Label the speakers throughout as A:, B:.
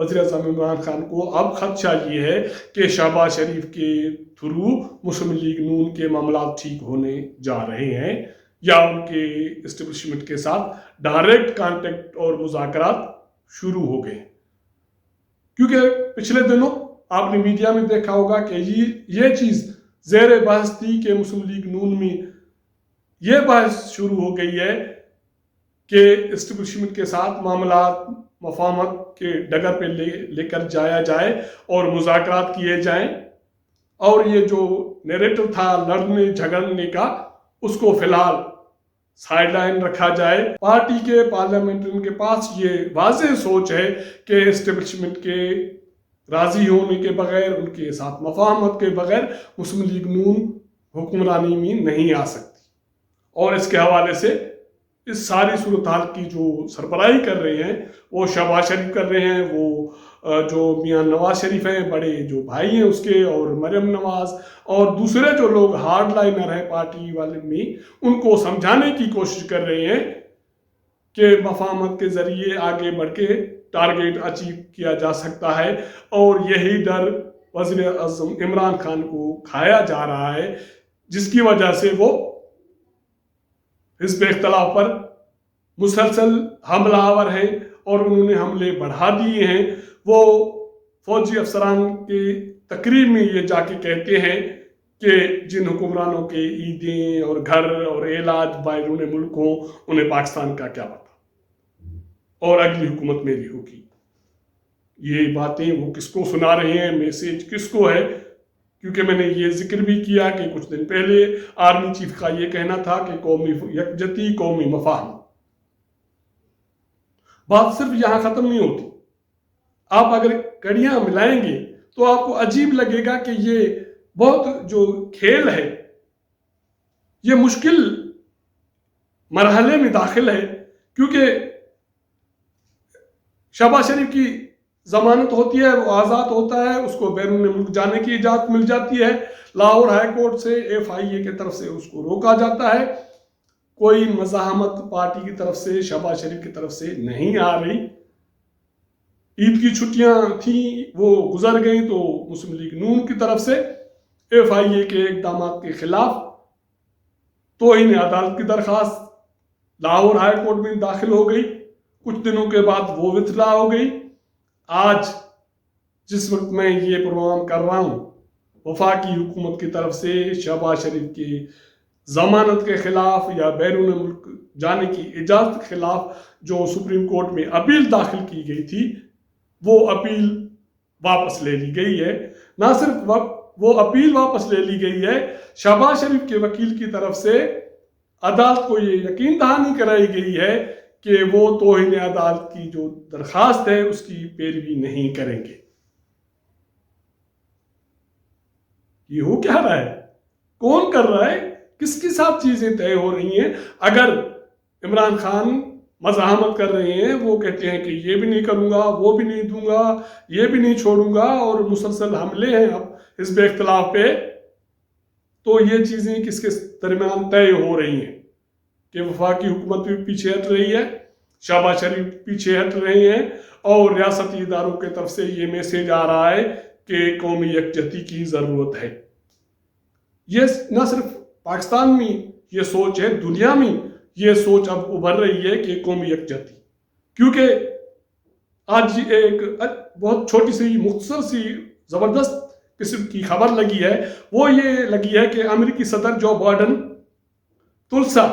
A: وزیر اعظم عمران خان کو اب خدشہ یہ ہے کہ شہباز شریف کے تھرو مسلم لیگ نون کے معاملات ٹھیک ہونے جا رہے ہیں یا ان کے اسٹیبلشمنٹ کے ساتھ ڈائریکٹ کانٹیکٹ اور مذاکرات شروع ہو گئے. کیونکہ پچھلے دنوں آپ نے میڈیا میں دیکھا ہوگا کہ یہ چیز زیر بحث تھی کہ مسلم لیگ نون میں یہ بحث شروع ہو گئی ہے کہ اسٹیبلشمنٹ کے ساتھ معاملات مفاہمت کے ڈگر پہ لے کر جایا جائے اور مذاکرات کیے جائیں، اور یہ جو نیریٹو تھا لڑنے جھگڑنے کا اس کو فی الحال سائیڈ لائن رکھا جائے. پارٹی کے پارلیمنٹرین کے پاس یہ واضح سوچ ہے کہ اسٹیبلشمنٹ کے راضی ہونے کے بغیر، ان کے ساتھ مفاہمت کے بغیر مسلم لیگ نون حکمرانی میں نہیں آ سکتی، اور اس کے حوالے سے اس ساری صورتحال کی جو سربراہی کر رہے ہیں وہ شہباز شریف کر رہے ہیں، وہ جو میاں نواز شریف ہیں بڑے جو بھائی ہیں اس کے، اور مریم نواز اور دوسرے جو لوگ ہارڈ لائنر ہیں پارٹی والے میں، ان کو سمجھانے کی کوشش کر رہے ہیں کہ مفاہمت کے ذریعے آگے بڑھ کے ٹارگیٹ اچیو کیا جا سکتا ہے. اور یہی ڈر وزیر اعظم عمران خان کو کھایا جا رہا ہے، جس کی وجہ سے وہ حزب اختلاف پر مسلسل حملہ آور ہیں اور انہوں نے حملے بڑھا دیے ہیں. وہ فوجی افسران کے تقریب میں یہ جا کے کہتے ہیں کہ جن حکمرانوں کے عیدیں اور گھر اور علاج بیرون ملک ہوں انہیں پاکستان کا کیا پتا، اور اگلی حکومت میری ہوگی. یہ باتیں وہ کس کو سنا رہے ہیں، میسیج کس کو ہے؟ کیونکہ میں نے یہ ذکر بھی کیا کہ کچھ دن پہلے آرمی چیف کا یہ کہنا تھا کہ قومی یکجہتی، قومی مفاہمت. بات صرف یہاں ختم نہیں ہوتی. آپ اگر کڑیاں ملائیں گے تو آپ کو عجیب لگے گا کہ یہ بہت جو کھیل ہے یہ مشکل مرحلے میں داخل ہے. کیونکہ شہباز شریف کی ضمانت ہوتی ہے، وہ آزاد ہوتا ہے، اس کو بیرون ملک جانے کی اجازت مل جاتی ہے. لاہور ہائی کورٹ سے FIA کی طرف سے اس کو روکا جاتا ہے. کوئی مزاحمت پارٹی کی طرف سے، شہباز شریف کی طرف سے نہیں آ رہی. عید کی چھٹیاں تھیں وہ گزر گئیں تو مسلم لیگ نون کی طرف سے FIA کے اقدامات کے خلاف توہین عدالت کی درخواست لاہور ہائی کورٹ میں داخل ہو گئی. کچھ دنوں کے بعد وہ وتھڈرا ہو گئی. آج جس وقت میں یہ پروگرام کر رہا ہوں، وفاقی حکومت کی طرف سے شہباز شریف کی ضمانت کے خلاف یا بیرون ملک جانے کی اجازت کے خلاف جو سپریم کورٹ میں اپیل داخل کی گئی تھی، وہ اپیل واپس لے لی گئی ہے. نہ صرف وہ اپیل واپس لے لی گئی ہے، شہباز شریف کے وکیل کی طرف سے عدالت کو یہ یقین دہانی کرائی گئی ہے کہ وہ توہین عدالت کی جو درخواست ہے اس کی پیروی نہیں کریں گے. یہ ہو کیا رہا ہے؟ کون کر رہا ہے؟ کس کے ساتھ چیزیں طے ہو رہی ہیں؟ اگر عمران خان مزاحمت کر رہے ہیں، وہ کہتے ہیں کہ یہ بھی نہیں کروں گا، وہ بھی نہیں دوں گا، یہ بھی نہیں چھوڑوں گا، اور مسلسل حملے ہیں اب حزب اختلاف پہ، تو یہ چیزیں کس کے درمیان طے ہو رہی ہیں کہ وفاقی حکومت بھی پیچھے ہٹ رہی ہے، شہباز شریف پیچھے ہٹ رہے ہیں، اور ریاستی اداروں کی طرف سے یہ میسیج آ رہا ہے کہ قومی یکجہتی کی ضرورت ہے. یہ نہ صرف پاکستان میں یہ سوچ ہے، دنیا میں یہ سوچ اب ابھر رہی ہے کہ قومی یکجہتی. کیونکہ آج ایک بہت چھوٹی سی مختصر سی زبردست قسم کی خبر لگی ہے، وہ یہ لگی ہے کہ امریکی صدر جو بائیڈن تلسا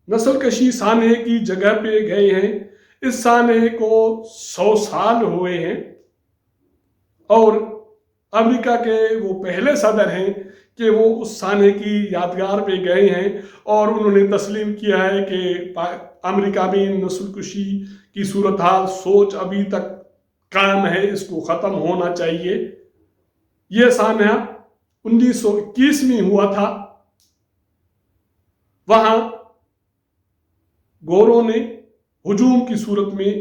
A: نسل کشی سانحے کی جگہ پہ گئے ہیں. اس سانحے کو 100 سال ہوئے ہیں، اور امریکہ کے وہ پہلے صدر ہیں کہ وہ اس سانحے کی یادگار پہ گئے ہیں، اور انہوں نے تسلیم کیا ہے کہ امریکہ میں نسل کشی کی صورتحال سوچ ابھی تک قائم ہے، اس کو ختم ہونا چاہیے. یہ سانحہ 1921 میں ہوا تھا. وہاں گوروں نے ہجوم کی صورت میں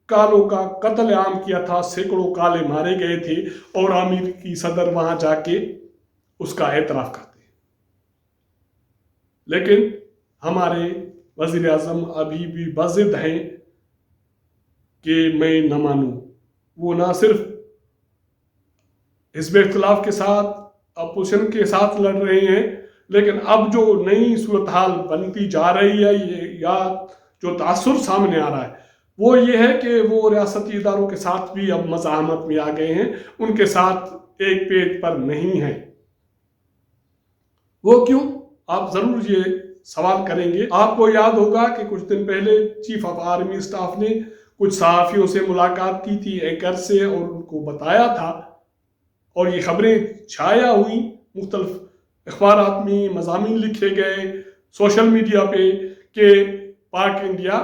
A: کالوں کا قتل عام کیا تھا، سینکڑوں کالے مارے گئے تھے، اور امریکی صدر وہاں جا کے اس کا اعتراف کرتے ہیں. لیکن ہمارے وزیر اعظم ابھی بھی بضد ہیں کہ میں نہ مانوں. وہ نہ صرف حزب اختلاف کے ساتھ اپوزیشن کے ساتھ لڑ رہے ہیں، لیکن اب جو نئی صورتحال بنتی جا رہی ہے یا جو تاثر سامنے آ رہا ہے وہ یہ ہے کہ وہ ریاستی اداروں کے ساتھ بھی اب مزاحمت میں آ گئے ہیں، ان کے ساتھ ایک پیج پر نہیں ہیں۔ وہ کیوں؟ آپ ضرور یہ سوال کریں گے۔ آپ کو یاد ہوگا کہ کچھ دن پہلے چیف آف آرمی اسٹاف نے کچھ صحافیوں سے ملاقات کی تھی اینکر سے، اور ان کو بتایا تھا، اور یہ خبریں چھایا ہوئی، مختلف اخبارات میں مضامین لکھے گئے، سوشل میڈیا پہ، کہ پاک انڈیا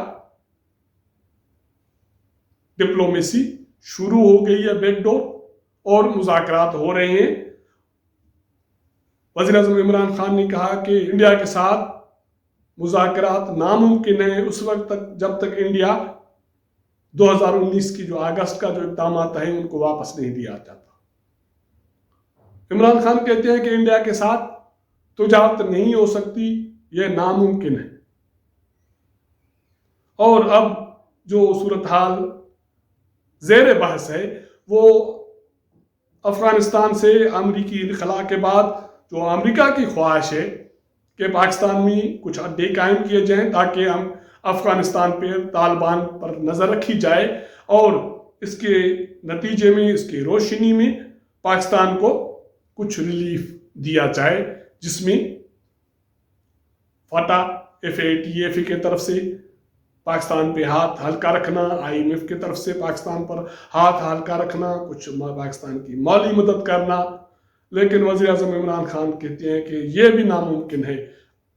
A: ڈپلومیسی شروع ہو گئی ہے بیک ڈور، اور مذاکرات ہو رہے ہیں۔ وزیر اعظم عمران خان نے کہا کہ انڈیا کے ساتھ مذاکرات ناممکن ہیں اس وقت تک جب تک انڈیا 2019 کی جو اگست کا جو اقدامات ہیں ان کو واپس نہیں دیا جاتا۔ عمران خان کہتے ہیں کہ انڈیا کے ساتھ تجارت نہیں ہو سکتی، یہ ناممکن ہے۔ اور اب جو صورتحال زیر بحث ہے وہ افغانستان سے امریکی انخلاء کے بعد جو امریکہ کی خواہش ہے کہ پاکستان میں کچھ اڈے قائم کیے جائیں تاکہ ہم افغانستان پہ طالبان پر نظر رکھی جائے، اور اس کے نتیجے میں، اس کی روشنی میں پاکستان کو کچھ ریلیف دیا جائے، جس میں فاتح FATF کی طرف سے پاکستان پہ ہاتھ ہلکا رکھنا، IMF کی طرف سے پاکستان پر ہاتھ ہلکا رکھنا، کچھ پاکستان کی مالی مدد کرنا۔ لیکن وزیر اعظم عمران خان کہتے ہیں کہ یہ بھی ناممکن ہے،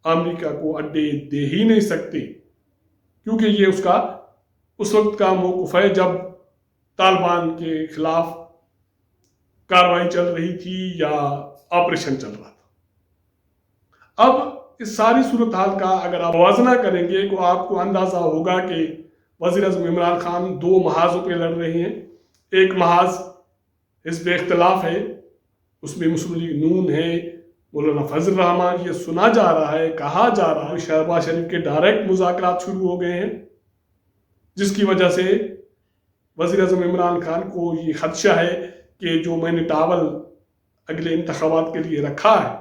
A: امریکہ کو اڈے دے ہی نہیں سکتے، کیونکہ یہ اس کا اس وقت کا موقف ہے جب طالبان کے خلاف کارروائی چل رہی تھی یا آپریشن چل رہا تھا۔ اب اس ساری صورتحال کا اگر آپ موازنہ کریں گے تو آپ کو اندازہ ہوگا کہ وزیر اعظم عمران خان دو محاذوں پہ لڑ رہے ہیں۔ ایک محاذ حزب اختلاف ہے، اس میں مسلم لیگ نون ہے، مولانا فضل الرحمان، یہ سنا جا رہا ہے، کہا جا رہا ہے شہباز شریف کے ڈائریکٹ مذاکرات شروع ہو گئے ہیں، جس کی وجہ سے وزیر اعظم عمران خان کو یہ خدشہ ہے کہ جو میں نے ٹاول اگلے انتخابات کے لیے رکھا ہے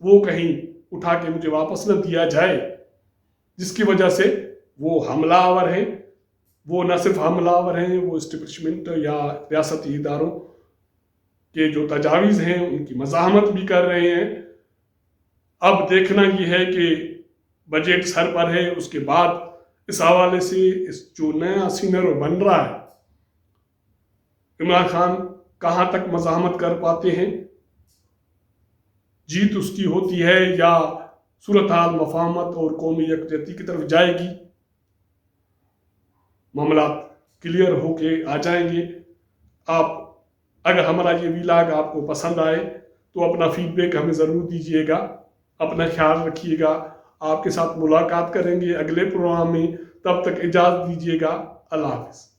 A: وہ کہیں اٹھا کے مجھے واپس نہ دیا جائے، جس کی وجہ سے وہ حملہ آور ہیں۔ وہ نہ صرف حملہ آور ہیں، وہ اسٹیبلشمنٹ یا ریاستی اداروں کے جو تجاویز ہیں ان کی مزاحمت بھی کر رہے ہیں۔ اب دیکھنا یہ ہے کہ بجٹ سر پر ہے، اس کے بعد اس حوالے سے جو نیا سینریو بن رہا ہے، عمران خان کہاں تک مزاحمت کر پاتے ہیں، جیت اس کی ہوتی ہے یا صورتحال مفاہمت اور قومی یکجہتی کی طرف جائے گی، معاملات کلیئر ہو کے آ جائیں گے۔ اگر ہمارا یہ ویلاگ آپ کو پسند آئے تو اپنا فیڈ بیک ہمیں ضرور دیجیے گا، اپنا خیال رکھیے گا۔ آپ کے ساتھ ملاقات کریں گے اگلے پروگرام میں، تب تک اجازت دیجیے گا۔ اللہ حافظ۔